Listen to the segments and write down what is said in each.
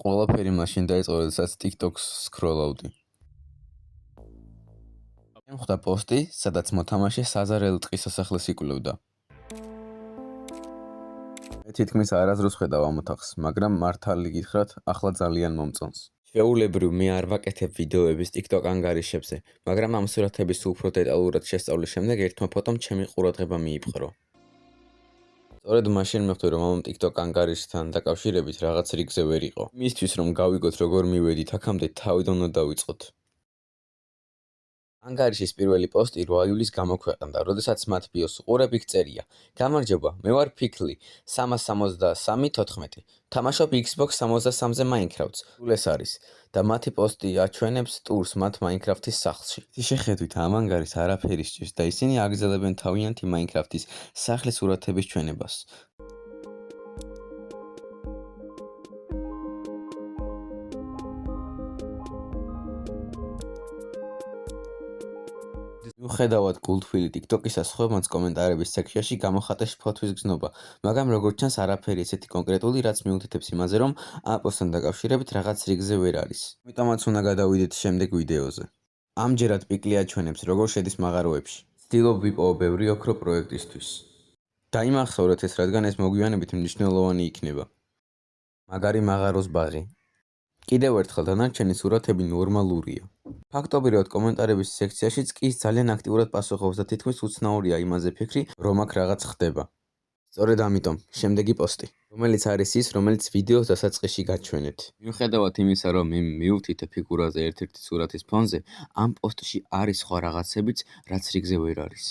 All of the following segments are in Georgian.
ყველაფერი მაშინ დაიწყო, როდესაც TikTok-ს სკროლავდი. ხვდა პოსტი, სადაც მოთამაშე საზარელ ტყის სასახლეს იკვლევდა. მე თითქმის არასდროს ხედავ ამ ოთახს, მაგრამ მართალი გითხრათ, ახლა ძალიან მომწონს. შეულებრივ მე არ ვაკეთებ ვიდეოების TikTok ანგარიშებზე, მაგრამ ამ სურათების უფრო დეტალურად შესწავლის შემდეგ ერთმა ფოტომ ჩემი ყურადღება მიიპყრო. სწორედ მაშინ მივხვდი, რომ ამ TikTok ანგარიშთან დაკავშირებით რაღაც რიგზე ვერ იყო. მისთვის რომ გავიგოთ როგორ მივედით აქამდე, თავიდან უნდა დავიწყოთ. ანგარიშის პირველი პოსტი 8 იulis გამოქვეყნდა, როდესაც მათ ბიოს უყურებ იქ წერია: გამარჯობა, მე ვარ ფიქლი 363-14. თამაშობ Xbox 63-ზე Minecraft-ს. სულ ეს არის და მათი პოსტი აჩვენებს ტურს მათ Minecraft-ის სახლში. ის შეხედვით ამ ანგარიშს არაფერი სჭირს და ისინი აგრძელებენ თავიანთი Minecraft-ის სახლის სურათების ჩვენებას. მიუხედავად გულთბილი TikTok-ისა, სხვებმაც კომენტარების სექციაში გამოხატეს ფოთვის გზნობა, მაგრამ როგორც ჩანს არაფერი ესეთი კონკრეტული, რაც მიუთითებს იმაზე, რომ ამ პოსტთან დაკავშირებით რაღაც რიგზე ვერ არის. ამიტომაც უნდა გადავიდეთ შემდეგ ვიდეოზე. ამჯერად პიკლი აჩვენებს, როგორ შედის მაღაროებში. ცდილობ ვიპოვო ბევრი ოქრო პროექტისთვის. დაიმახსოვრეთ ეს, რადგან ეს მოგვიანებით მნიშვნელოვანი იქნება. მაგარი მაღაროს ბაღი. კიდევ ერთხელ დანარჩენი სურათები ნორმალურია. ფაქტობრივად კომენტარების სექციაშიც კი ის ძალიან აქტიურად პასუხობს და თითქმის უცნაურია იმაზე ფიქრი, რომ აქ რაღაც ხდება. სწორედ ამიტომ, შემდეგი პოსტი, რომელიც არის ის, რომელიც ვიდეოს დასაწყისში გაჩვენეთ. მიუხედავად იმისა, რომ მე მივთითე ფიგურაზე ერთ-ერთი სურათის ფონზე, ამ პოსტში არის სხვა რაღაცებიც, რაც რიგზე ვერ არის.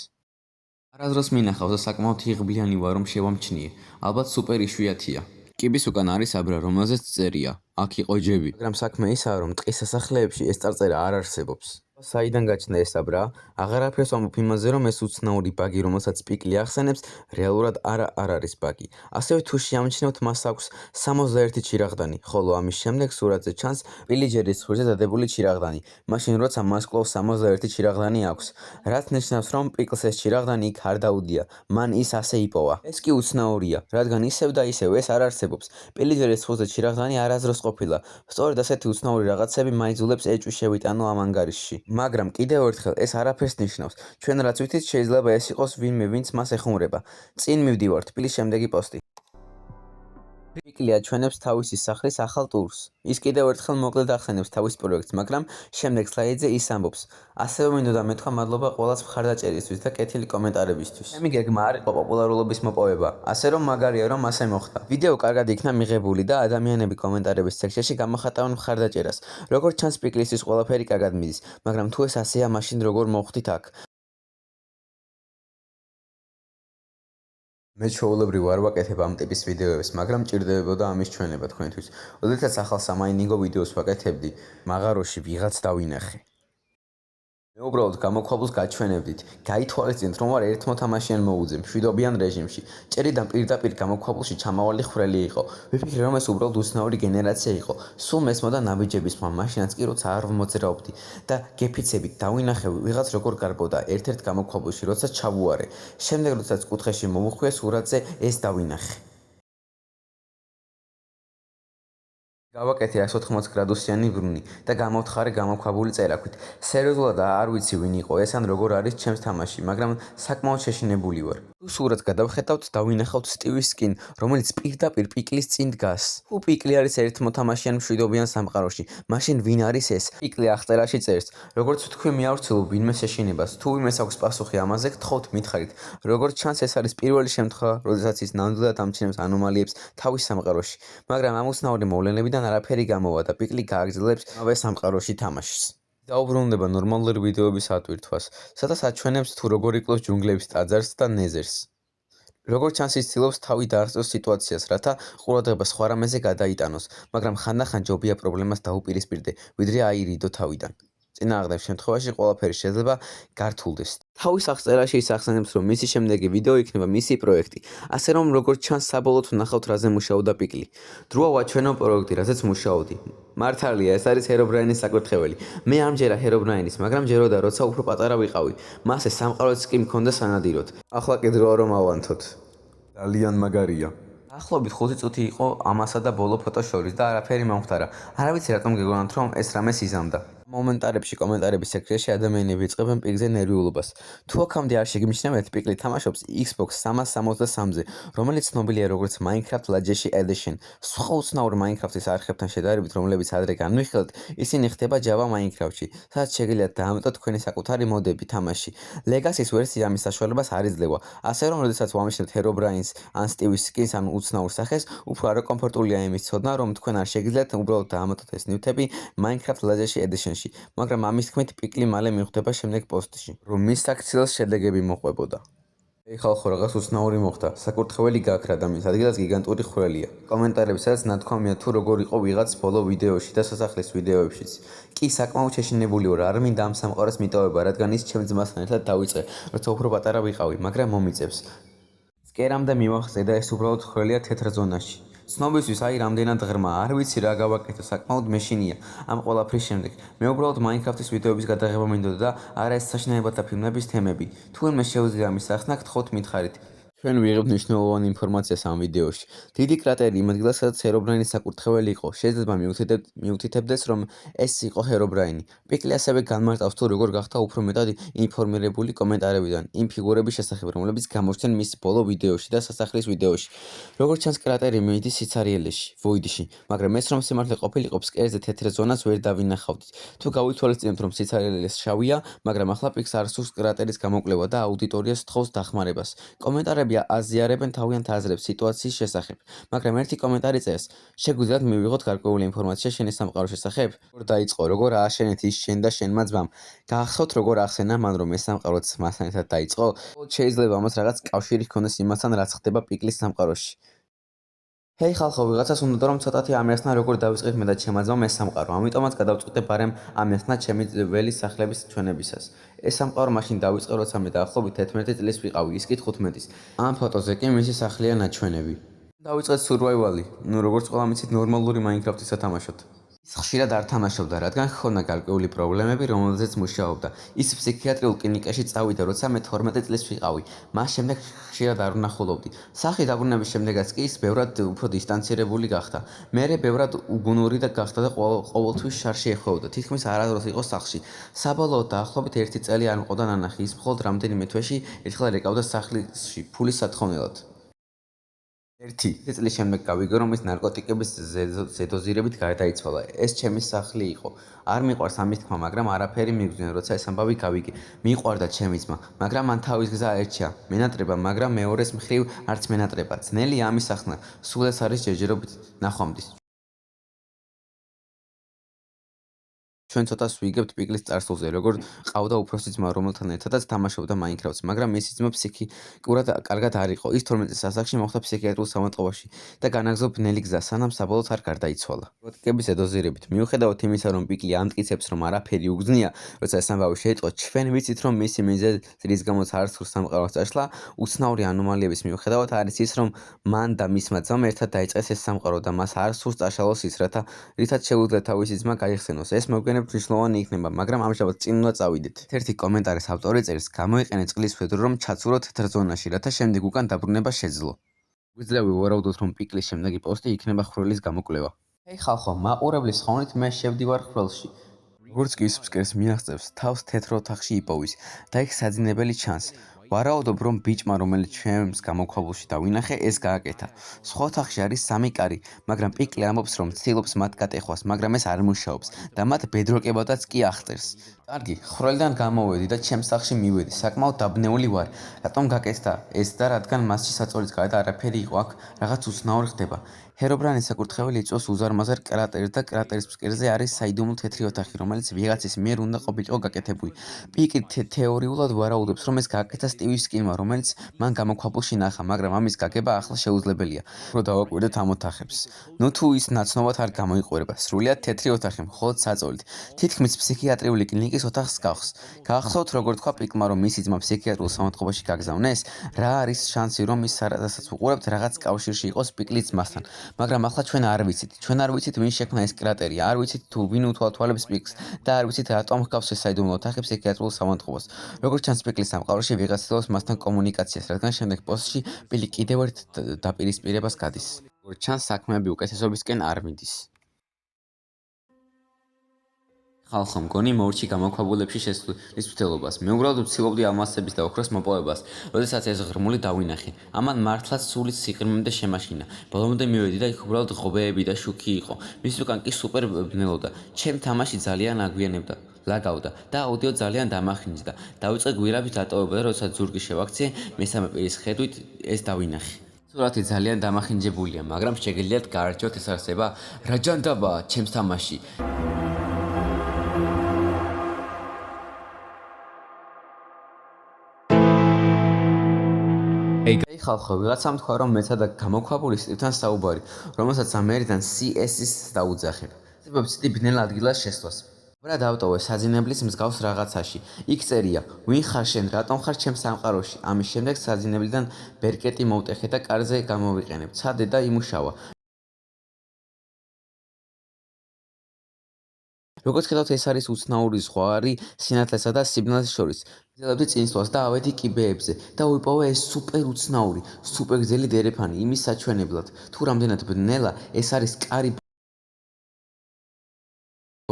არასდროს მინახავს და საკმაოდ იღბლიანი ვარ, რომ შევამჩნიე. ალბათ სუპერ იშვიათია. კიბის უკან არის აბრა, რომელზეც წერია: აქ იყო ჯები. მაგრამ საქმე ისაა, რომ ტყის სასახლეებში ეს წარწერა არ არსებობს. საიდან გაჩნდა ეს აბრა? აღარაფერს ვამბობ იმაზე, რომ ეს უცნაური ბაგი, რომელსაც პიკლი ახსენებს, რეალურად არ არის ბაგი. ასევე თუ შეამჩნევთ, მას აქვს 61 ჩირაღდანი, ხოლო ამის შემდეგ სურათზე ჩანს პილიჯერის ცხვირზე დადებული ჩირაღდანი. მაშინ როცა მას კვლავ 61 ჩირაღდანი აქვს, რაც ნიშნავს, რომ პიკლს ეს ჩირაღდანი იქ არ დაუდია, მან ის ასე იპოვა. ეს კი უცნაურია, რადგან ისევ და ისევ ეს არ არსებობს. პილიჯერის ცხვირზე ჩირაღდანი არასდროს ყოფილა. სწორედ ასეთი უცნაური რაღაცები მაიძულებს ეჭვი შევიტანო ამ ანგარიშში. მაგრამ კიდევ ერთხელ ეს არაფერს ნიშნავს. ჩვენ რაც ვიცით, შეიძლება ეს იყოს ვინმე, ვინც მას ეხუმრება. წინ მივდივართ, პიკლი შემდეგი პოსტი. პიკლი აჩვენებს თავისი სახლის ახალ ტურს. ის კიდევ ერთხელ მოკლედ ახსენებს თავის პროექტს, მაგრამ შემდეგ სლაიდზე ის ამბობს: ასევე მინდოდა მეთქვა მადლობა ყველას მხარდაჭერისთვის და კეთილი კომენტარებისთვის. ჩემი გეგმა არ იყო პოპულარულობის მოპოვება, ასე რომ მაგარია, რომ ასე მოხდა. ვიდეო კარგად იქნა მიღებული და ადამიანები კომენტარების სექციაში გამოხატავენ მხარდაჭერას. როგორც ჩანს, პიკლისთვის ყველაფერი კარგად მიდის, მაგრამ თუ ეს ასეა, მაშინ როგორ მოხვდით აქ? მე ჩვეულებრივ არ ვაკეთებ ამ ტიპის ვიდეოებს, მაგრამ მჭირდებოდა ამის ჩვენება თქვენთვის. როდესაც ახალ სამაინინგო ვიდეოს ვაკეთებდი, მაღაროში ვიღაც დავინახე. მე უბრალოდ გამოქვაბულს გაჩვენებდით. გაითვალისწინეთ, რომ ვარ ერთ მოთამაშიან მოუძე, მშვიდობიან რეჟიმში. ჭერიდან პირდაპირ გამოქვაბულში ჩამავალი ხვრელი იყო. ვიფიქრე, რომ ეს უბრალოდ უცნაური გენერაცია იყო. სულ მესმოდა ნაბიჯების ხმა, მაშინაც კი როცა არ ვმოძრაობდი და გეფიცებით დავინახე ვიღაც როგორ გარბოდა ერთ-ერთ გამოქვაბულში, როცა ჩავუარე. შემდეგ როდესაც კუთხეში მოვუხვიე სურათზე, ეს დავინახე. გავაკეთე 180 გრადუსიანი ბრუნი და გამოვთხარე გამოქვაბული წერაქვით. სერიოზულად არ ვიცი ვინ იყო ეს ან როგორ არის ჩემს თამაში, მაგრამ საკმაოდ შეშინებული ვარ. თუ სურათს გადავხედავთ, დავინახავთ სტივის სკინ, რომელიც პირდაპირ პიკლის წინ დგას. თუ პიკლი არის ერთ მოთამაშიან მშვიდობიან სამყაროში, მაშინ ვინ არის ეს? პიკლი აღწერაში წერს: როგორც ვთქვი, მე არ ვცდილობ ვინმე შეშინებას. თუ ვინმეს აქვს პასუხი ამაზე, გთხოვთ მითხარით. როგორც ჩანს, ეს არის პირველი შემთხვევა, როდესაც ის ნამდვილად ამჩნევს ანომალიებს თავის სამყაროში, მაგრამ ამ უცნაური მოვლენებიდან არაფერი გამოვა და პიკლი გააგრძელებს ამავე სამყაროში თამაშს. დაუბრუნდება ნორმალური ვიდეოების ატვირთვას, სადაც აჩვენებს თუ როგორ იკლავს ჯუნგლების ტაძარს და ნეზერს. როგორც ჩანს, ის ცდილობს თავი დაარსოს სიტუაციას, რათა ყურადღება სხვა რამეზე გადაიტანოს, მაგრამ ხანდახან ჯობია პრობლემას დაუპირისპირდე, ვიდრე აირიდო თავიდან. წინააღმდეგ შემთხვევაში ყველაფერი შეიძლება გართულდეს. თავის აღწერაში ის ახსენებს, რომ მისი შემდეგი ვიდეო იქნება მისი პროექტი, ასე რომ როგორც ჩანს, საბოლოოდ ვნახავთ, რაზე მუშაობდა პიკლი. დროა ვაჩვენო პროექტი, რაზეც მუშაობდი. მართალია, ეს არის ჰერობრაინის საკურთხეველი. მე ამჯერა ჰერობრაინის, მაგრამ ჯეროდა, როცა უფრო პატარა ვიყავი. მას ეს სამყაროც კი მქონდა სანადიროდ. ახლა კი დროა რომ ავანთოთ. ძალიან მაგარია. ახლობით 5 წუთი იყო ამასა და ბოლო ფოტოს შორის და არაფერი მომხდარა. არ ვიცი რატომ გეგონათ რომ ეს რამე სიზამდა. მომენტარებში კომენტარების სექციაში ადამიანები იწყებენ პიკზე ნერვიულობას. თუ აქამდე არ შეგიმჩნევთ, პიკლი თამაშობს Xbox 363-ზე, რომელიც ცნობილია როგორც Minecraft Legacy Edition. სხვა უცნაურ Minecraft-ის არხებთან შედარებით, რომლებიც ადრე განვიხილეთ, ისინი ხდება Java Minecraft-ში, სადაც შეგიძლიათ დაამტოთ თქვენი საკუთარი მოდები თამაში. Legacy-ის ვერსია ამის საშუალებას არ იძლევა, ასე რომ როდესაც ვამიშნებთ Herobrine-ს ან Steve-ის skins ან უცნაურ სახეს, უფრო არაკომფორტულია იმის ცოდნა, რომ თქვენ არ შეგიძლიათ უბრალოდ დაამტოთ ეს ნივთები Minecraft Legacy Edition-ში. მაგრამ ამის თქმით პიკლი მალე მიხვდება შემდეგ პოსტში, რომ მის საქციელს შედეგები მოყვებოდა. Ei ხალხო, რაღაც უცნაური მოხდა. საკურთხეველი გააქრა და მის ადგილას გიგანტური ხვრელია. კომენტარებსაც ნათქვამია თუ როგორ იყო ვიღაც ბოლო ვიდეოში და სასახლის ვიდეოებშიც. კი საკმაოდ შეშინებული ვარ, არ მინდა ამ სამყაროს მიტოვება, რადგან ის ჩემს ძმასთან ერთად დავიწყე, როცა უფრო პატარა ვიყავი, მაგრამ მომიწევს. სკერამდე მივახცე და ეს უბრალოდ ხვრელია თეთრ ზონაში. ცნობისთვის აი რამდენად ღრმა, არ ვიცი რა გავაკეთო, საკმაოდ მეშინია ამ ყველაფრის შემდეგ. მე უბრალოდ Minecraft-ის ვიდეოების გადაღება მინდოდა და არა ეს საშინელებათა ფილმების თემები. თუ ვინმე შეუძლია ამის ახსნა, გთხოვთ მითხარით. ჩვენ ვიღებთ მნიშვნელოვანი ინფორმაციას ამ ვიდეოში. დიდი კრატერი იმ ადგილას, სადაც Herobrine-ის საკურთხეველი იყო. შეიძლება მიუთითებდეს, რომ ეს იყო Herobrine. პიკლი ასევე განმარტავს თუ როგორ გახდა უფრო მეტად ინფორმირებული კომენტარებიდან იმ ფიგურების შესახებ, რომლებიც გამოჩნდნენ მის ბოლო ვიდეოში და სასახლის ვიდეოში. როგორც ჩანს, კრატერი მიდის სიცარიელეში, ვოიდში, მაგრამ ეს რომ სიმართლე ყოფილიყო, ფსკერზე თეთრ ზონას ვერ დავინახავდით. თუ გავითვალისწინებთ, რომ სიცარიელეს შავია, მაგრამ ახლა პიკს არ სურს კრატერის გამოკვლევა და აუდიტორიას თხოვს დახმარებას. კომენტარები აზიარებენ თავიანთ აზრებს სიტუაციის შესახებ, მაგრამ ერთი კომენტარი წერს: შეგვიძლიათ მივიღოთ გარკვეული ინფორმაცია შენი სამყაროს შესახებ? როგორ დაიწყო, როგორ ააშენეთ ის შენ და შენმა ძმამ? გახსოვთ როგორ ახსენა მან რომ ეს სამყარო ძმასთან ერთად დაიწყო? შეიძლება ამას რაღაც კავშირი ჰქონდეს იმასთან, რაც ხდება პიკლის სამყაროში. Hei ხალხო, ვიღაცას უნდა რომ ცოტათი ამიასნა როგორ დავიწყეთ მე და ჩემმა ძმამ ეს სამყარო. ამიტომაც გადავწყვიტე ბარემ ამიასნა ჩემი ძველი სახლების ჩვენებისას. ეს სამყარო მაშინ დავიწყე, როცა მე დაახლოებით 11 წლის ვიყავი, ის კი 15-ის. ამ ფოტოზე კი მისი სახლია ნაჩვენები. დავიწყეთ survival-ი. როგორც ყველა მიცით, ნორმალური Minecraft-ი სათამაშოდ. ის ხშირად არ თამაშობდა, რადგან ჰქონდა გარკვეული პრობლემები, რომელზეც მუშაობდა. ის ფსიქიატრიულ კლინიკაში წავიდა, როცა მე 12 წლის ვიყავი. მას შემდეგ ხშირად არ ვნახულობდი. სახით დაბრუნების შემდეგაც კი ის ბევრად უფრო დისტანცირებული გახდა. მერე ბევრად უგუნური და გახდა და ყოველთვის შარში ეხვეოდა. თითქმის არასდროს იყო სახლში. საბოლოოდ დაახლოებით 1 წელი არ მყავდა ნანახი. ის მხოლოდ რამდენიმე თვეში ერთხელ ეკავდა სახლში ფულის სათხოვნელად. 1 წლის შემდეგ გავიგო, რომ ის ნარკოტიკების ზედოზირებით გარდაიცვალა. ეს ჩემი სახლი იყო. არ მიყვარს ამის თქმა, მაგრამ არაფერი მიგზნია, როცა ეს ამბავი გავიგე. მიყვარდა ჩემი ძმა, მაგრამ მან თავის გზა ერჩია. მენატრება, მაგრამ მეორეს მხრივ არც მენატრება. ძნელია ამის ახსნა. სულ ეს არის ჯერჯერობით ნახვამდის. ჩვენ ცოტას ვიგებთ პიკლის წარსულზე, როგორ ყავდა უფროსი ძმა, რომელთან ერთადაც თამაშობდა Minecraft-ს, მაგრამ მისი ძმა ფსიქიკურად კარგად არ იყო. ის 12 წლის ასაკში მოხვდა ფსიქიატრიულ საავადმყოფოში და განაგრძო ბნელი გზა, სანამ საბოლოოდ არ გარდაიცვალა. ნარკოტიკების ზედოზირებით. მიუხედავად იმისა, რომ პიკლი ამტკიცებს, რომ არაფერი უგზნია, როცა ეს ამბავი შეიტყო, ჩვენ ვიცით, რომ მისი მიზეზი, რის გამოც არ სურს სამყაროს წაშლა, უცნაური ანომალიების მიუხედავად არის ის, რომ მან და მისმა ძმამ ერთად დაიწყეს ეს სამყარო და მას არ სურს წაშალოს ის, რითაც შეუძლია თავისი ძმა გაიხსენოს. ეს მოგვიანებით მნიშვნელოვანი იქნება, მაგრამ ამჟამად წინ უნდა წავიდეთ. ერთი კომენტარის ავტორი წერს: გამოიყენეთ წყლის ფედრო, რომ ჩაცუროთ თეთრ ზონაში, რათა შემდეგ უკან დაბრუნება შეძლო. გვიძლია ვივარაუდოთ, რომ პიკლის შემდეგი პოსტი იქნება ხვრელის გამოკვლევა. Hei ხალხო, მაყურებლის თხოვნით მე შევდივარ ხვრელში. როგორც კი ის ფსკერს მიაღწევს, თავს თეთრ ოთახში იპოვის და იქ საძინებელი ჩანს. ვარაუდობ, რომ ბიჭმა, რომელიც ჩემს გამოქვაბულში დავინახე, ეს გააკეთა. სხვა ოთახში არის 3 კარი, მაგრამ პიკლი ამბობს, რომ ცდილობს მათ გატეხვას, მაგრამ ეს არ მუშაობს და მათ ბედროკებადაც კი აღწერს. კარგი, ხვრელიდან გამოვედი და ჩემს სახლში მივედი. საკმაოდ დაბნეული ვარ. რატომ გაკეთდა ეს და რადგან მასში საწოლის გარდა არაფერი იყო, აქ რაღაც უცნაური ხდება. Herobrine-ის საკურთხეველი იწვევს უზარმაზარ კრატერს და კრატერის ფსკერზე არის საიდუმლო თეთრი ოთახი, რომელიც ვიღაცის მიერ უნდა ყოფილიყო გაკეთებული. პიკი თეორიულად ვარაუდობს, რომ ეს გააკეთა სტივის სკინმა, რომელიც მან გამოქვაბულში ნახა, მაგრამ ამის გაგება ახლა შეუძლებელია. უფრო დავაკვირდეთ ამ ოთახებს. ნუ თუ ის ნაცნობად არ გამოიყურება, სრულიად თეთრი ოთახი, მხოლოდ საწოლით. თითქმის ფსიქიატრიული კლინიკის პიკლის ოთახს გახს. გაახსოვთ, როგორ თქვა პიკმა, რომ მისი ძმა ფსიქიატრიულ სამონტყოფოში გაგზავნეს? რა არის შანსი, რომ ის სადაც უყურებთ, რაღაც კავშირში იყოს პიკლის ძმასთან? მაგრამ ახლა ჩვენ არ ვიცით. ჩვენ არ ვიცით, ვინ შექმნა ეს კრატერი, არ ვიცით თუ ვინ უთვალთვალებს პიკს და არ ვიცით რატომ ჰგავს ეს საიდუმლო ოთახი ფსიქიატრიულ სამონტყოფოს. როგორც ჩანს, პიკლის სამყაროში ვიღაც ცდილობს მასთან კომუნიკაციას, რადგან შემდეგ პოსტში პილი კიდევ ერთ დაპირისპირებას გადის. როგორც ჩანს, საქმეები უკეთესობისკენ არ მიდის. ხალხო მგონი მოურჩი გამოქვაბულებში შესვლის მცდელობას. მე უბრალოდ ვცდილობდი ალმასების და ოქროს მოპოვებას, როდესაც ეს ღრმული დავინახე. ამან მართლაც სული სიყრმემდე შემაშინა. ბოლომდე მივედი და იქ უბრალოდ ღობეები და შუქი იყო. მის უკან კი სუპერ ბნელოდა. ჩემ თამაში ძალიან აგვიანებდა. ლაგავდა და აუდიო ძალიან დამახინჯდა. დავიწყე გვირაბით დატოვება და როდესაც ზურგი შევაქციე, მესამე პირის ხედვით ეს დავინახე. სურათი ძალიან დამახინჯებულია, მაგრამ შეგიძლიათ გაარჩიოთ ეს არსება? რა ჯანდაბაა ჩემს თამაში? ეი ხალხო, ვიღაცამ თქვა, რომ მეცა და გამოქვაბული სტივთან საუბარი, რომელსაც ამერიდან CS-ის დაუძახებ. ცდილობ ბნელ ადგილას შესვლას. ბრა დავტოვე საძინებლის მსგავს რაღაცაში. იქ წერია: ვინ ხარ შენ, რატომ ხარ ჩემს სამყაროში? ამის შემდეგ საძინებლიდან ბერკეტი მოვტეხე და კარზე გამოვიყენებ. ცადე და იმუშავა. როგორც ხედავთ, ეს არის უცნაური ზღვარი სინათლესა და სიბნელეს შორის. ვიძლებდი წინსვლას და ავედი კიბეებზე და ვიპოვე ეს სუპერ უცნაური, სუპერ გრძელი დერეფანი იმის საჩვენებლად. თუ რამდენად ბნელა, ეს არის კარი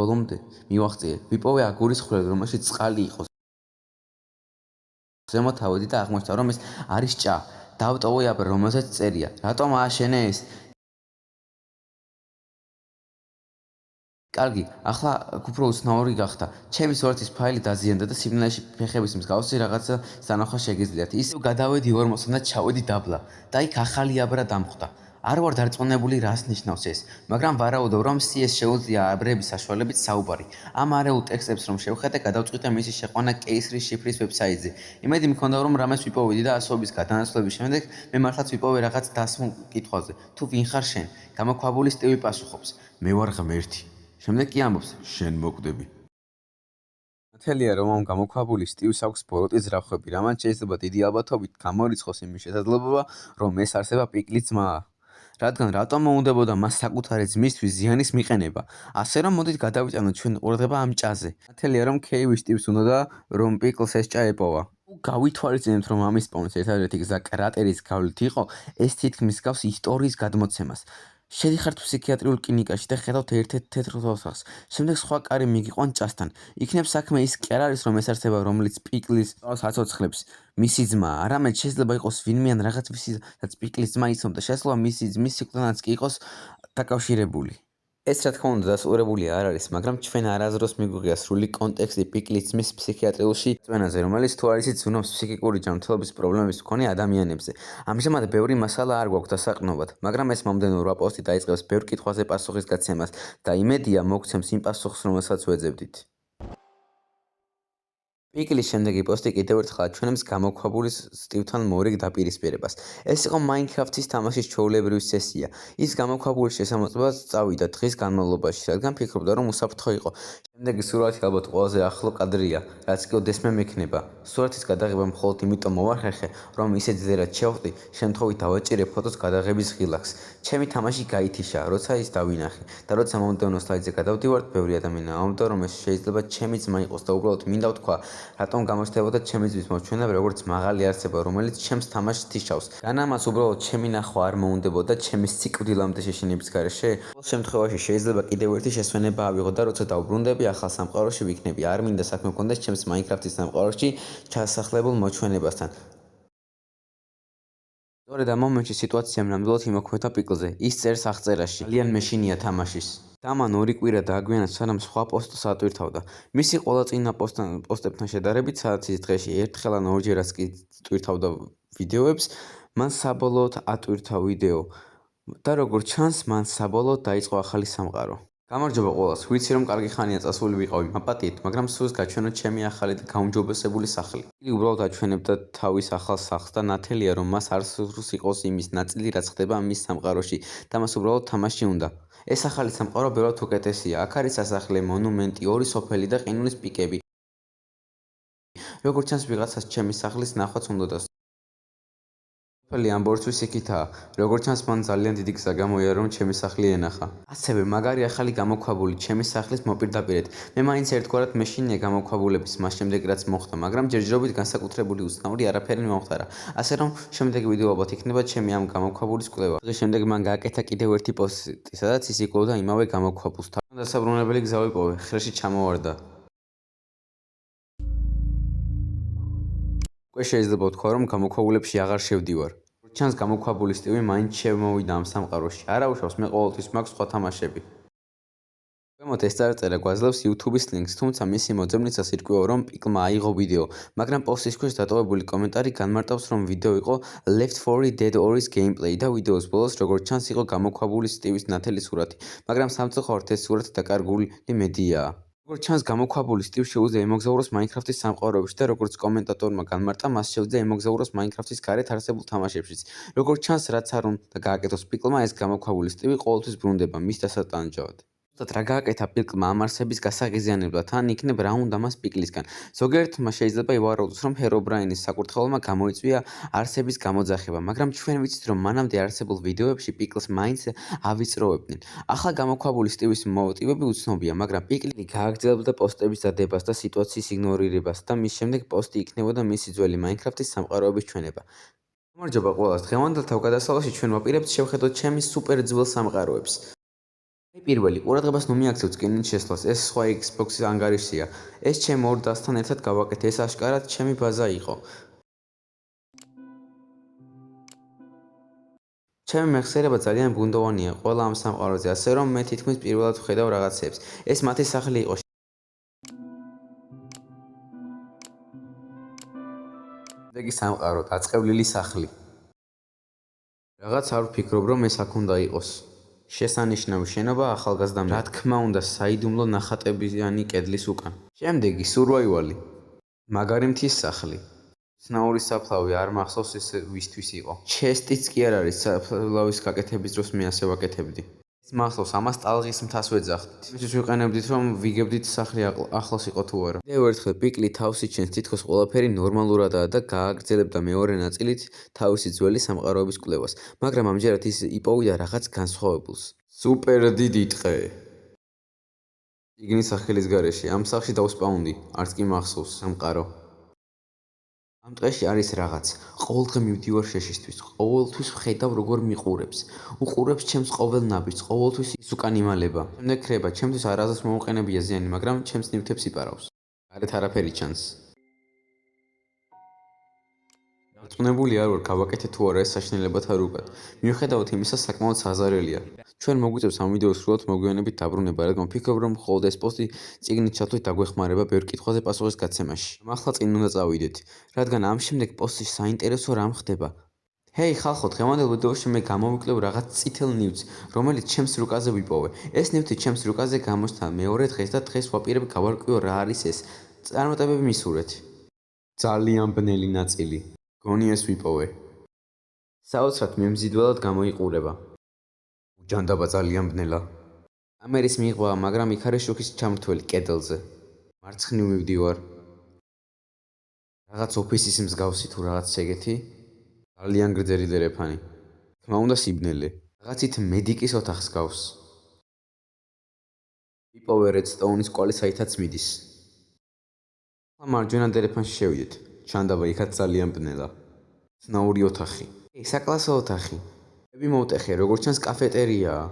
ბოლომდე მივაღწიე. ვიპოვე აგურის ხვრელი, რომელშიც წყალი იყო. ზემოთ ავედი და აღმოჩნდა, რომ ეს არის ჭა. დავტოვე აბა, რომელზეც წერია: რატომ ააშენე ეს? კარგი, ახლა უფრო უცნაური გახდა. ჩემი სურათის ფაილი დაზიანდა და სიბნელეში ფეხების მსგავსი რაღაცა დანახვა შეგიძლიათ. ისევ გადავედი ორმოსთან და ჩავედი დაბლა და იქ ახალი აბრა დამხვდა. არ ვარ დარწმუნებული, რას ნიშნავს ეს, მაგრამ ვარაუდობ, რომ CS შეუძლია აბრების საშუალებით საუბარი. ამ არეულ ტექსტებს რომ შევხედე, გადავწყვიტე მისი შეყვანა კეისრის შიფრის ვებსაიტზე. იმედი მქონდა, რომ რამეს ვიპოვედი და ასოების გადანაცვლების შემდეგ მე მართლაც ვიპოვე რაღაც დასმულ კითხვაზე. თუ ვინ ხარ შენ? გამოქვაბული სტივი პასუხობს: მე ვარ ღმერთი. შემდეგ კი ამბობს: შენ მოკვდები. ნათელია, რომ ამ გამოქვაბული სტივს აქვს ბოროტი ძრახვები, რამაც შეიძლება დიდი ალბათობით გამორიცხოს იმის შესაძლებლობა, რომ ეს არსება პიკლის ძმაა. რადგან რატომ მოუნდებოდა მას საკუთარი ძმისთვის ზიანის მიყენება? ასე რომ მოდით გადავიტანოთ ჩვენ ყურადღება ამ ჭაზე. ნათელია, რომ ქეივი სტივს უნდოდა, რომ პიკლს ეს ჭა ეპოვა. გავითვალისწინებთ, რომ ამის პოვნის ერთადერთი გზა კრატერის გავლით იყო, ეს თითქმის გავს ისტორიის გადმოცემას. შედიხართ ფსიქიატრიულ კლინიკაში და ხედავთ ერთ-ერთ თეთრ ოთახს. შემდეგ სხვა კარი მიგიყვანთ ჭასთან. იქნებ საქმე ის კი არ არის, რომ ეს არსება, რომელიც პიკლის წავს აცოცხლებს, მისი ძმა, არამედ შეიძლება იყოს ვინმე ან რაღაც ვისაც პიკლის ძმა იცნობდა. შესაძლოა მისი ძმის სიკვდილანაც კი იყოს დაკავშირებული. ეს რა თქმა უნდა დასტურებული არ არის, მაგრამ ჩვენ არასდროს მიგვიღია სრული კონტექსტი პიკლის ძმის ფსიქიატრიულში წვენაზე, რომელიც თუ არ იცით ზრუნავს ფსიქიკური ჯანმრთელობის პრობლემების მქონე ადამიანებზე. ამჟამად ბევრი მასალა არ გვაქვს დასაყრდნობად, მაგრამ ეს მომდევნო 8 პოსტი დაიწყებს ბევრ კითხვაზე პასუხის გაცემას და იმედია მოგცემს იმ პასუხს, რომელსაც ვეძებდით. პიკლის შემდეგი პოსტი კიდევ ერთხელ აჩვენებს გამოქვაბულის სტივთან მორიგ დაპირისპირებას. ეს იყო მაინკრაფტის თამაშის ჩვეულებრივი სესია. ის გამოქვაბულის შესამოწმებლად წავიდა დღის განმავლობაში, რადგან ფიქრობდა, რომ უსაფრთხო იყო. შემდეგი სურათი ალბათ ყველაზე ახლო კადრია, რაც კი ოდესმე მექნება. სურათის გადაღება მხოლოდ იმიტომ მოვახერხე, რომ ისე ძლიერად შევხვდი, შემთხვევით დავაჭირე ფოტოს გადაღების ღილაკს. ჩემი თამაში გაითიშა, როცა ის დავინახე და როცა მომდევნო სლაიდზე გადავდივართ, ბევრი ადამიანი ამბობდა, რომ ეს შეიძლება ჩემი ძმა იყოს და უბრალოდ მინდა ვთქვა, რატომ გამოჩნდებოდა ჩემი ძმის მოჩვენა როგორც მაღალი არსება, რომელიც ჩემს თამაშს თიშავს. რან ამას უბრალოდ ჩემი ნახვა არ მოუნდებოდა ჩემი სიკვდილამდე შეშინების გარეშე? ყოველ შემთხვევაში შეიძლება კიდევ ერთი შესვენება ავიღო და როცა დავბრუნდები ახალ სამყაროში ვიქნები. არ მინდა საქმე მქონდეს ჩემს მაინკრაფტის სამყაროში ჩასახლებულ მოჩვენებასთან. სწორედ ამ მომენტში სიტუაციამ ნამდვილად იმოქმედა პიკლზე. ის წერს აღწერაში: ძალიან მეშინია თამაშის. დამან 2 კვირა დააგვიანა, სანამ სხვა პოსტს ატვირთავდა. მისი ყველა წინა პოსტებთან შედარებით, სადაც ის დღეში ერთხელ ან ორჯერაც კი ტვირთავდა ვიდეოებს, მან საბოლოოდ ატვირთა ვიდეო და როგორც ჩანს, მან საბოლოოდ დაიწყო ახალი სამყარო. გამარჯობა ყველას, ვიცი რომ კარგი ხანია წასული ვიყავი, მაპატიეთ, მაგრამ სულს გაჩვენოთ ჩემი ახალი და გაუმჯობესებული სახლი. იგი უბრალოდ აჩვენებდა თავის ახალ სახლს და ნათელია, რომ მას არ სურს იყოს იმის ნაწილი, რაც ხდება მის სამყაროში და მას უბრალოდ თამაში უნდა. ეს ახალი სამყარო ბევრად უკეთესია. აქ არის სასახლე, მონუმენტი, 2 სოფელი და ყინულის პიკები. როგორც ჩანს, ვიღაცას ჩემი სახლის ნახვაც უნდოდა. სოფელი ამბორცვის იქითაა. როგორც ჩანს, მან ძალიან დიდი გზა გამოიარა, რომ ჩემი სახლი ენახა. ასევე მაგარი ახალი გამოქვაბული ჩემი სახლის მოპირდაპირედ. მე მაინც ერთგვარად მეშინია გამოქვაბულების მას შემდეგ რაც მოხდა, მაგრამ ჯერჯერობით განსაკუთრებული უცნაური არაფერი მომხდარა. ასე რომ შემდეგი ვიდეო ალბათ იქნება ჩემი ამ გამოქვაბულის კვლევა. დღეს შემდეგ მან გააკეთა კიდევ ერთი პოსტი, სადაც ის იკვლევდა იმავე გამოქვაბულს. თავიდან დასაბრუნებელი გზა ვიპოვე, ხრეში ჩამოვარდა. უკვე შეიძლება ვთქვა, რომ გამოქვაბულებში აღარ შევდივარ. ჩანს გამოქვაბულის ტივი მაინც შემოვიდა ამ სამყაროში. არა უშავს, მე ყოველთვის მაქვს სხვა თამაშები. ქვემოთ ეს წარწერა გვაძლევს YouTube-ის ლინკს, თუმცა მისი მოძებნისას ირკვევა, რომ პიკლმა აიღო ვიდეო, მაგრამ პოსტის ქვეშ დატოვებული კომენტარი განმარტავს, რომ ვიდეო იყო Left 4 Dead 2-ის გეიმპლეი და ვიდეოს ბოლოს, როგორც ჩანს, იყო გამოქვაბულის ტივის ნათელი სურათი, მაგრამ სამწუხაროდ ეს სურათი დაკარგული მედიაა. როგორც ჩანს, გამოქვაბულის ტივს შეუძლია იმოგზაუროს Minecraft-ის სამყაროებში და როგორც კომენტატორმა განმარტა, მას შეუძლია იმოგზაუროს Minecraft-ის გარეთ არსებულ თამაშებშიც. როგორც ჩანს, რაც არ უნდა გააკეთოს პიკლმა, ეს გამოქვაბულის ტივი ყოველთვის ბრუნდება მის დასატანჯავად. ზუსტად რა გააკეთა პიკლმა ამ არსების გასაღიზიანებლად, ან იქნებ რა უნდა მას პიკლისგან. ზოგიერთმა შეიძლება ივარაუდოს, რომ ჰერობრაინის საკურთხეველმა გამოიწვია არსების გამოძახება, მაგრამ ჩვენ ვიცით, რომ მანამდე არსებულ ვიდეოებში პიკლს მაინც ავიწროვებდნენ. ახლა გამოქვაბულის ტივის მოტივები უცნობია, მაგრამ პიკლი გააგრძელებდა პოსტების დადებას და სიტუაციის იგნორირებას და მის შემდეგ პოსტი იქნებოდა მისი ძველი Minecraft-ის სამყაროების ჩვენება. გამარჯობა ყველას, დღევანდელ თავგადასავლაში ჩვენ ვაპირებთ შევხედოთ ჩემი სუპერ ძველ სამყაროებს. პირველი ყურადღებას ნუ მიაქცევთ სკრინით შესვლას, ეს სხვა Xbox-ის ანგარიშია. ეს ჩემ ორ დასთან ერთად გავაკეთე, ეს აშკარად ჩემი ბაზა იყო. ჩემი მეხსიერება ძალიან ბუნდოვანია ყველა ამ სამყაროზე, ასე რომ მე თითქმის პირველად ვხედავ რაღაცებს. ეს მათი სახლი იყო. შემდეგი სამყარო, დაწყევლილი სახლი. რაღაც არ ვფიქრობ, რომ ეს აქ უნდა იყოს. შესანიშნავი შენობა ახალგაზრდამ, რა თქმა უნდა, საიდუმლო ნახატებიანი კედლის უკან. შემდეგი სურვაივალი. მაგარი მთის სახლი. ცნაური საფლავი, არ მახსოვს ეს ვისთვის იყო. ჩესტიც კი არ არის, საფლავის გაკეთების დროს მე ასე ვაკეთებდი. ეს მახსოვს, ამას ტალღის მთას ვეძახდით. იმისთვის ვიყენებდით, რომ ვიგებდით სახლი ახლოს იყო თუ არა. კიდევ ერთხელ პიკლი თავს იჩენს, თითქოს ყველაფერი ნორმალურადაა და გააგრძელებდა მეორე ნაწილით თავისი ძველი სამყაროების კვლევას, მაგრამ ამჯერად ის იპოვიდა რაღაც განსხვავებულს. სუპერ დიდი ტყე. იგნის სახელის გარეშე, ამ სახლში დავსპაუნდი, არც კი მახსოვს სამყარო. ამ ტყეში არის რაღაც. ყოველდღე მივდივარ შეშისთვის, ყოველთვის ვხედავ როგორ მიყურებს. უყურებს ჩემს ყოველ ნაბიჯს, ყოველთვის ის უკან იმალება. შემდეგ ქრება, ჩემთვის არასდროს მოუყენებია ზიანი, მაგრამ ჩემს ნივთებს იპარავს. გარეთ არაფერი ჩანს. დარწმუნებული არ ვარ, გავაკეთე თუ არა ეს საშინელებათა რუკად. მიუხედავად იმისა, საკმაოდ საზარელია. ჩვენ მოგვიწევს ამ ვიდეოს სრულად მოგვიანებით დაბრუნება, რადგან ვფიქრობ, რომ მხოლოდ ეს პოსტი წიგნით ჩათვლით დაგვეხმარება ბევრ კითხვაზე პასუხის გაცემაში. ახლა წინ უნდა წავიდეთ, რადგან ამ შემდეგ პოსტში საინტერესო რამ ხდება. ჰეი ხალხო, დღევანდელ ვიდეოში მე გამოვიკლებ რაღაც წითელ ნივთს, რომელიც ჩემს რუკაზე ვიპოვე. ეს ნივთი ჩემს რუკაზე გამოჩნდა მეორე დღეს და დღეს ვაპირებ გავარკვიო რა არის ეს. წარმატებები მისურვეთ. ძალიან ბნელი ნაწილი. გონი ეს ვიპოვე. საოცრად მემზიდველად გამოიყურება. უჯანდაბა ძალიან ბნელა. ამერის მიიღვა, მაგრამ იქ არის შუქის ჩამრთველი კედელზე. მარცხნივ მივდივარ. რაღაც ოფისის მსგავსი თუ რაღაც ეგეთი. ძალიან გრძელი დერეფანი. თქმა უნდა სიბნელე. რაღაცით მედიკის ოთახს გავს. ვიპოვე redstone-ის კვალი, საითაც მიდის. ახლა მარჯვენა დერეფანში შევიდეთ. ჩანდაბა იქაც ძალიან ბნელა. ცნაური ოთახი. საკლასო ოთახი. მე მოვტეხე, როგორც ჩანს კაფეტერიაა.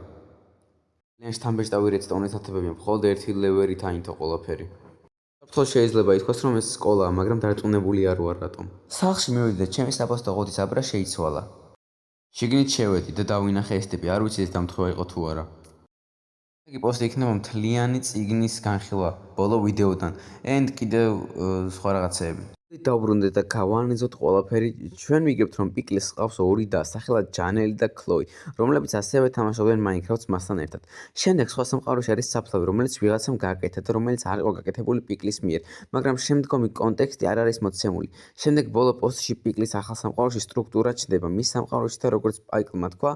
ძალიან შთამბეჭდავი redstone-ის ათებებია, მხოლოდ ერთი ლევერით აინთო ყველაფერი. საფრთხეს შეიძლება ითქვას, რომ ეს სკოლაა, მაგრამ დარწმუნებული არ ვარ რატომ. სახლში მივედი და ჩემი საფოსტო ღოდის აბრა შეიცვალა. შიგნით შევედი და დავინახე ეს ტიპი, არ ვიცი ეს დამთხევა იყო თუ არა. იგი პოსტი იქნება მთლიანი წიგნის განხილვა ბოლო ვიდეოდან. and კიდევ სხვა რაღაცეები. დავბრუნდეთ და გავანეძოთ ყველაფერი. ჩვენ ვიგებთ, რომ პიკლის ჰყავს ორი და, სახელად ჯანელი და ქლოი, რომლებიც ასევე თამაშობდნენ Minecraft-ს მასთან ერთად. შემდეგ სხვა სამყაროში არის საფლავი, რომელიც ვიღაცამ გააკეთა და რომელიც არ იყო გაკეთებული პიკლის მიერ, მაგრამ შემდგომი კონტექსტი არ არის მოცემული. შემდეგ ბოლო პოსტში პიკლის ახალ სამყაროში სტრუქტურა ჩნდება მის სამყაროში და როგორც პიკლმა თქვა,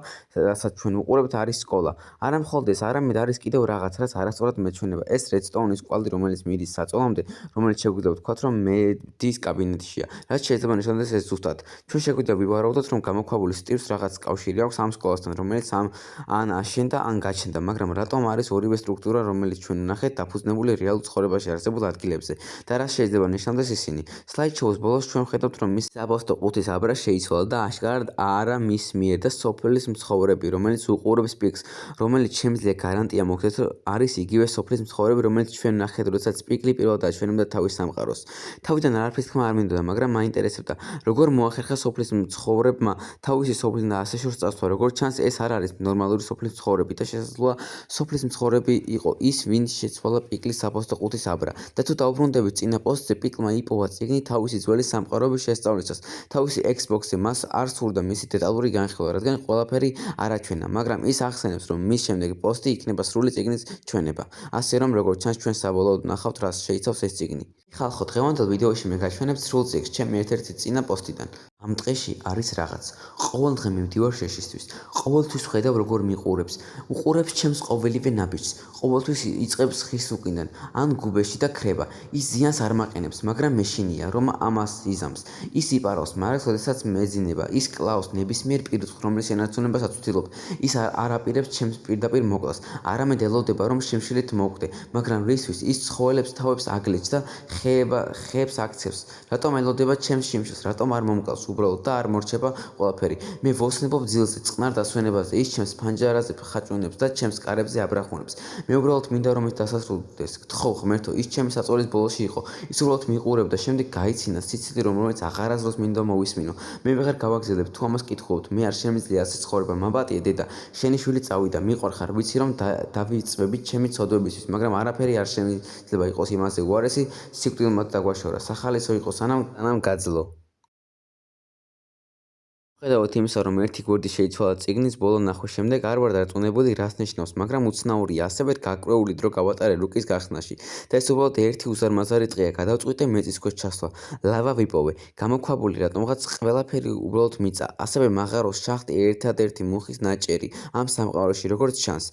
რასაც ჩვენ უყურებთ, არის სკოლა. არა მხოლოდ ეს, არამედ არის კიდევ რაღაც, რაც არასწორად მეჩვენება. ეს redstone-ის კვალი, რომელიც მიდის საწოლამდე, რომელიც შეგვიძლია ვთქვათ, რომ მედის კაბინეტშია, რაც შეიძლება ნიშნავდეს ეს ზუსტად. ჩვენ შეგვიძლია ვივარაუდოთ, რომ გამოქვაბული სტივს რაღაც კავშირი აქვს ამ სკოლასთან, რომელიც ან აშენდა, ან გაჩენდა, მაგრამ რატომ არის ორივე სტრუქტურა, რომელიც ჩვენ ვნახეთ, დაფუძნებული რეალურ ცხოვრებაში არსებულ ადგილებზე და რა შეიძლება ნიშნავდეს ისინი? სლაიდ-შოუს ბოლოს ჩვენ ვხედავთ, რომ მის საბავშვო ყუთის აბრა შეიცვალა და აშკარად არა მის მიერ და სოფლის მცხოვრები, რომელიც უყურებს პიკს, რომელიც შემიძლია გარანტია მოგცეთ, არის იგივე სოფლის მცხოვრები, რომელიც ჩვენ ვნახეთ, როდესაც პიკლი პირველად აჩვენებდა თავის სამყაროს. თავიდან არაფრის თქმა არ მინდოდა, მაგრამ მაინტერესებდა, როგორ მოახერხა სოფლის მცხოვრებმა თავისი სოფლის და ასე შორს წასვლა. როგორც ჩანს, ეს არ არის ნორმალური სოფლის მცხოვრები და შესაძლოა სოფლის მცხოვრები იყო ის, ვინც შეცვალა პიკლის საბავშვო ყუთის აბრა. და თუ დაუბრუნდებით წინა პოსტზე, პიკლმა იპოვა წიგნი თავისი ძველი სამყაროების შესწავლისას. თავისი Xbox-ზე მას არ სურდა მისი დეტალური განხილვა, რადგან ყველაფერი არაჩვენა, მაგრამ ის ახსენებს, რომ მის შემდეგ პოსტი იქნება სრული წიგნის ჩვენება. ასე რომ, როგორც ჩანს, ჩვენ საბოლოოდ ვნახავთ, რას შეიცავს ეს წიგნი. ხალხო, დღევანდელ ვიდეოში მე გაჩვენებთ სრულ წიგნს ჩემი ერთ-ერთი წინა პოსტიდან. ამ დღეში არის რაღაც. ყოველ დღე მივდივარ შეშისთვის. ყოველთვის ვხედავ, როგორ მიყურებს. უყურებს ჩემს ყოველივე ნაბიჯს. ყოველთვის იწყებს ხის უკიდან, ან გუბეში და ქრება. ის ზიანს არ მაყენებს, მაგრამ მეშინია, რომ ამას იზამს. ის იპარავს მარადს, როდესაც მეძინება. ის კლავს ნებისმიერ პირს, რომლის ენაცუნებასაც ვცდილობ. ის არ აპირებს ჩემს პირდაპირ მოკლას. არამედ ელოდება, რომ შიმშილით მოვკვდე, მაგრამ რისთვის ის ცხოველებს თავებს აგლეჭს და ხეებს აქცევს. რატომ ელოდება ჩემს შიმშილს? რატომ არ მომკლავს უბრალოდ და არ მორჩება ყველაფერი? მე ვოცნებობ ძილზე, წყნარ დასვენებაზე, ის ჩემს ფანჯარაზე ხაჭვენებს და ჩემს კარებზე აბრახუნებს. მე უბრალოდ მინდა რომ ის დასასრულდეს. გთხოვ ღმერთო, ის ჩემი საწოლის ბოლოში იყო. ის უბრალოდ მიყურებ და შემდეგ გაიცინა სიცილი, რომელიც აღარასდროს მინდა მოვისმინო. მე ვეღარ გავაგზავნებ თუ ამას კითხულობთ. მე არ შემიძლია ასე ცხოვრება. მაბატიე დედა, შენი შვილი წავიდა, მიყვარხარ, ვიცი რომ დავიწვევით ჩემი ცოდვებისთვის, მაგრამ არაფერი არ შეიძლება იყოს იმაზე უარესი, სიკვდილმად დაგვაშორა. სახალისო იყო სანამ გაძლო. ხედავთ იმისა, რომ ერთი გვერდი შეიცვალა წიგნის ბოლო ნახვის შემდეგ, არ ვარ დარწმუნებული, რას ნიშნავს, მაგრამ უცნაურია, ასევე გაკვეული დრო გავატარე რუკის გახსნაში და ეს უბრალოდ ერთი უზარმაზარი დღეა. გადავწყვიტე მეწისქვეშ ჩასვლა. ლავა ვიპოვე. გამოქვაბული რატომღაც ყველაფერი უბრალოდ მიწა. ასევე მაღაროს შახტი ერთადერთი მუხის ნაჭერი ამ სამყაროში, როგორც ჩანს.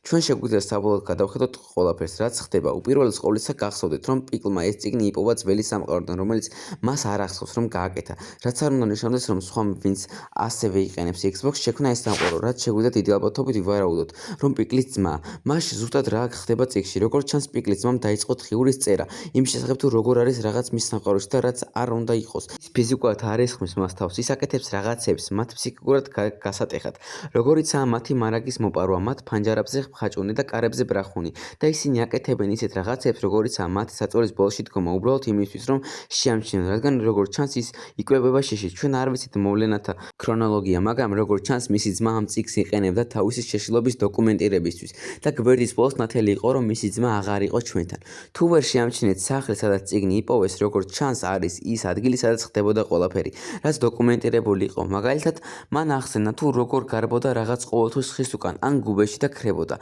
ჩვენ შეგვიძლია საბოლოოდ გადავხედოთ ყველაფერს, რაც ხდება. უპირველეს ყოვლისა გახსოვდეთ, რომ პიკლმა ეს წიგნი იპოვა ძველი სამყაროდან, რომელიც მას არ ახსოვს, რომ გააკეთა. რაც არ უნდა ნიშნავდეს, რომ სხვა ვინც ასევე იყენებს Xbox, შექმნა ეს სამყარო, რაც შეგვიძლია დიდი ალბათობით ვივარაუდოთ, რომ პიკლის ძმა. მაშინ ზუსტად რა ხდება წიგნში? როგორც ჩანს, პიკლის ძმამ დაიწყო დღიურის წერა იმ შესახებ, თუ როგორ არის რაღაც მის სამყაროში და რაც არ უნდა იყოს. ის ფიზიკურად არ ესხმის მას თავს, ის აკეთებს რაღაცებს, მათ ფსიქიკურად გასატეხად. როგორიცაა მათი მარაგის მოპარვა, მათ ფანჯარებზე ხაჭუნი და კარებზე ბრახუნი და ისინი აკეთებენ ისეთ რაღაცებს, როგორიცაა მათი საწოლის ბოლოში დგომა, უბრალოდ იმისთვის, რომ შეამჩნიონ, რადგან როგორც ჩანს, ის იკვებება შიშით. ჩვენ არ ვიცით მოვლენათა ქრონოლოგია, მაგრამ როგორც ჩანს, მისი ძმა ამ წიგნს იყენებდა თავისი შეშლობის დოკუმენტირებისთვის და გვერდის ბოლოს ნათელი იყო, რომ მისი ძმა აღარ იყო ჩვენთან. თუ ვერ შეამჩნიეთ სახლი, სადაც წიგნი იპოვეს, როგორც ჩანს, არის ის ადგილი, სადაც ხდებოდა ყველაფერი, რაც დოკუმენტირებული იყო. მაგალითად, მან ახსენა, თუ როგორ გარბოდა რაღაც ყოველთვის ხის უკან, ან გუბეში და ქრებოდა.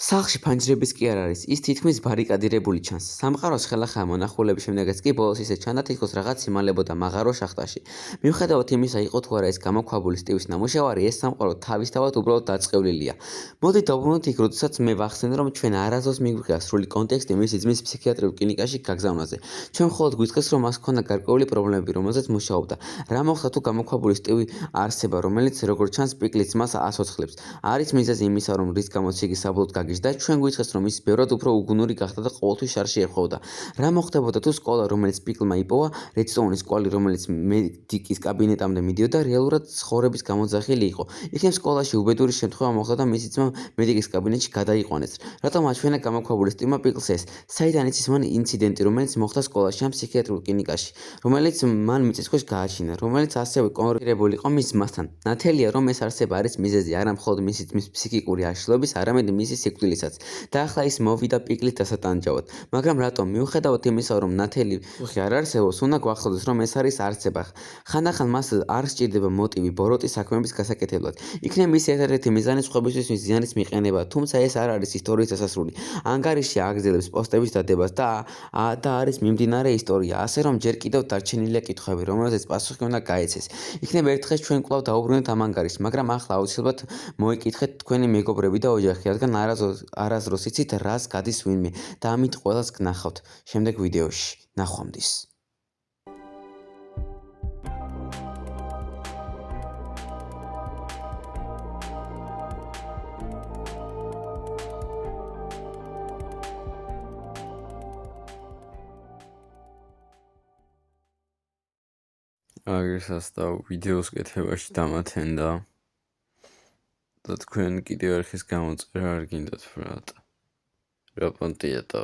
სახლში ფანჯრების კი არ არის, ის თითქმის ბარიკადირებული ჩანს. სამყაროს ხელახლა მონახულების შემდეგაც კი ბოლოს ისე ჩანდა, თითქოს რაღაც იმალებოდა მაღარო შახტაში. მიუხედავად იმისა, იყო თუ არა ეს გამოქვაბული სტივის ნამუშევარი, ეს სამყარო თავისთავად უბრალოდ დაწყევლილია. მოდით დავუბრუნდეთ იქ, როდესაც მე ვახსენე, რომ ჩვენ არასდროს მიგვიღია სრული კონტექსტი მისი ძმის ფსიქიატრიულ კლინიკაში გაგზავნაზე. ჩვენ მხოლოდ გვიწყეს, რომ მას ჰქონდა გარკვეული პრობლემები, რომელზეც მუშაობდა. რა მოხდა თუ გამოქვაბული სტივი არსება, რომელიც როგორც ჩანს, პიკლის ძმას ასოცხლებს. არის მიზეზი იმისა, რომ რის გამოც იგი საბოლოოდ და ჩვენ გვიწყეს, რომ ის ბევრად უფრო უგუნური გახდა და ყოველთვის შარში ეხვეოდა. რა მოხდებოდა თუ სკოლა, რომელიც პიკლმა იპოვა, რედსტოუნის კვალი, რომელიც მედიკის კაბინეტამდე მიდიოდა, რეალურად ცხოვრების გამოძახილი იყო. იქნებ სკოლაში უბედური შემთხვევა მოხდა და მისი ძმა მედიკის კაბინეტში გადაიყვანეს. რატომ აჩვენა გამოქვაბული სტივმა პიკლს ეს? საიდან იცის მან ინციდენტი, რომელიც მოხდა სკოლაში ამ ფსიქიატრიულ კლინიკაში, რომელიც მან მიწისქვეშ გააჩინა, რომელიც ასევე კონკრეტირებული იყო მის ძმასთან. ნათელია, რომ ეს არსება არის მიზეზი არა მხოლოდ მისი ძმის ფსიქიკური აშლილობის, არამედ მისი სიკვდილისაც. და ახლა ის მოვიდა პიკლის დასატანჯავად. მაგრამ რატომ? მიუხედავად იმისა, რომ ნათელი პასუხი არ არსებობს, უნდა გვახსოვდეს, რომ ეს არის არსება. ხანდახან მას არ სჭირდება მოტივი ბოროტის საქმეების გასაკეთებლად. იქნებ მისი ერთადერთი მიზანი სხვებისთვის ზიანის მიყენება, თუმცა ეს არ არის ისტორიის დასასრული. ანგარიში აგრძელებს პოსტების დადებას და არის მიმდინარე ისტორია, ასე რომ ჯერ კიდევ დარჩენილია კითხვები, რომელზეც პასუხი უნდა გაეცეს. იქნებ ერთ დღეს ჩვენ კვლავ დაუბრუნდეთ ამ ანგარიშს, მაგრამ ახლა აუცილებლად მოიკითხეთ თქვენი მეგობრები და ოჯახი, რადგან არასდროს არასდროს იცით რას გადის ვინმე და ამით ყველას გნახავთ შემდეგ ვიდეოში. ნახვამდის. აგერსაც და ვიდეოს კეთებაში დამათენდა და თქვენ კიდევ ერთხის გამოწერა არ გინდათ ბრატ. რა პონტია და